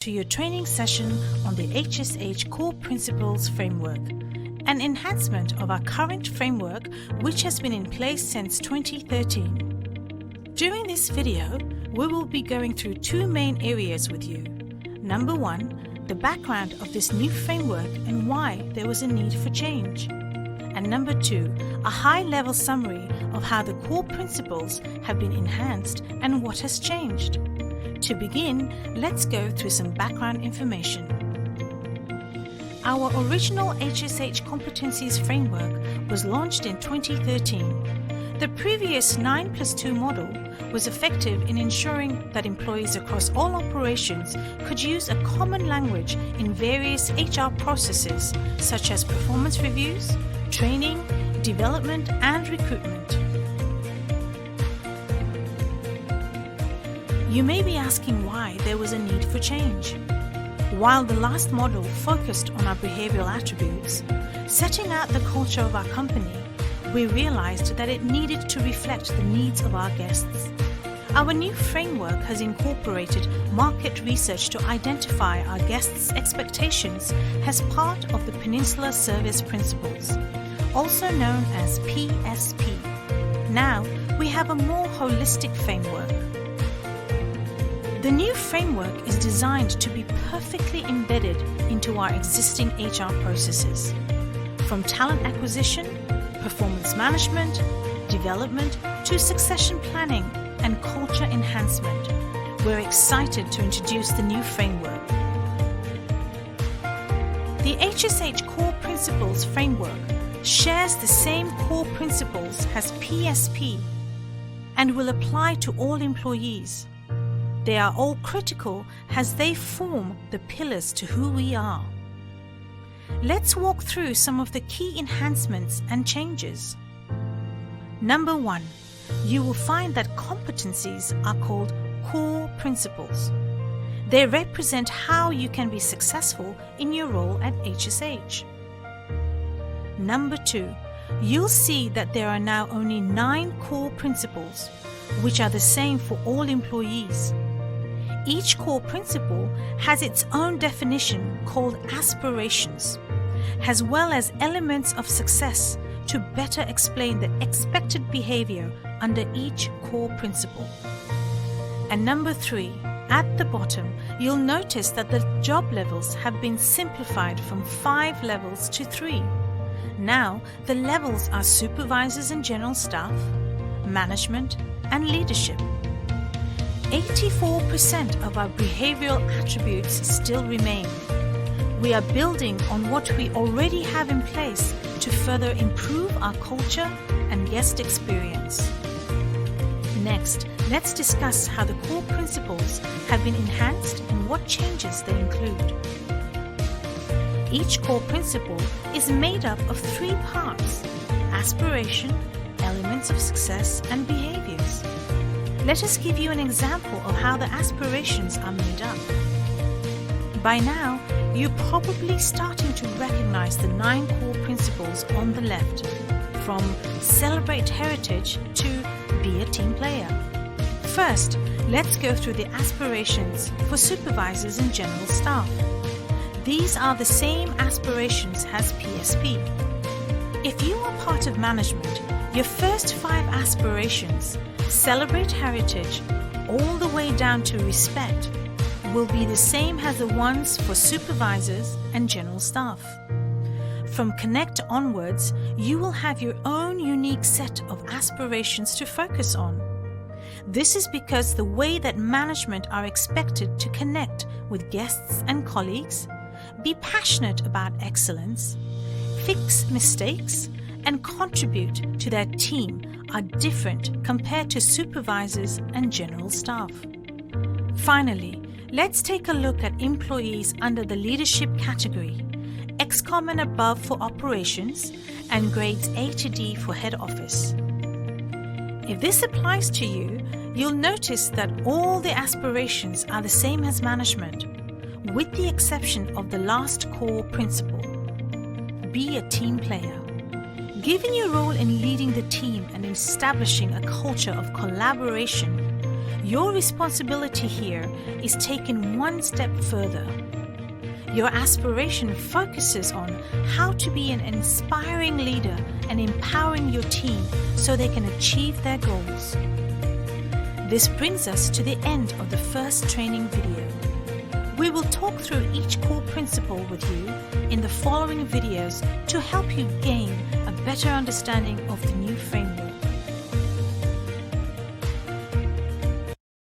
to your training session on the HSH Core Principles Framework, an enhancement of our current framework which has been in place since 2013. During this video, we will be going through two main areas with you. Number one, the background of this new framework and why there was a need for change. And number two, a high-level summary of how the core principles have been enhanced and what has changed. To begin, let's go through some background information. Our original HSH Competencies Framework was launched in 2013. The previous 9+2 model was effective in ensuring that employees across all operations could use a common language in various HR processes such as performance reviews, training, development, and recruitment. You may be asking why there was a need for change. While the last model focused on our behavioral attributes, setting out the culture of our company, we realized that it needed to reflect the needs of our guests. Our new framework has incorporated market research to identify our guests' expectations as part of the Peninsula Service Principles, also known as PSP. Now, we have a more holistic framework. The new framework is designed to be perfectly embedded into our existing HR processes. From talent acquisition, performance management, development, to succession planning and culture enhancement, we're excited to introduce the new framework. The HSH Core Principles Framework shares the same core principles as PSP and will apply to all employees. They are all critical as they form the pillars to who we are. Let's walk through some of the key enhancements and changes. Number one, you will find that competencies are called core principles. They represent how you can be successful in your role at HSH. Number two, you'll see that there are now only 9 core principles, which are the same for all employees. Each core principle has its own definition called aspirations, as well as elements of success to better explain the expected behavior under each core principle. And number 3, at the bottom, you'll notice that the job levels have been simplified from 5 levels to 3. Now, the levels are supervisors and general staff, management, and leadership. 84% of our behavioral attributes still remain. We are building on what we already have in place to further improve our culture and guest experience. Next, let's discuss how the core principles have been enhanced and what changes they include. Each core principle is made up of 3 parts: aspiration, elements of success, and behaviors. Let us give you an example of how the aspirations are made up. By now, you're probably starting to recognize the 9 core principles on the left, from celebrate heritage to be a team player. First, let's go through the aspirations for supervisors and general staff. These are the same aspirations as PSP. If you are part of management, your first 5 aspirations, celebrate heritage, all the way down to respect, will be the same as the ones for supervisors and general staff. From Connect onwards, you will have your own unique set of aspirations to focus on. This is because the way that management are expected to connect with guests and colleagues, be passionate about excellence, fix mistakes, and contribute to their team are different compared to supervisors and general staff. Finally, let's take a look at employees under the leadership category, XCOM and above for operations, and grades A to D for head office. If this applies to you, you'll notice that all the aspirations are the same as management, with the exception of the last core principle: be a team player. Given your role in leading the team and establishing a culture of collaboration, Your responsibility here is taken one step further. Your aspiration focuses on how to be an inspiring leader and empowering your team so they can achieve their goals. This brings us to the end of the first training video. We will talk through each core principle with you in the following videos to help you gain a better understanding of the new framework.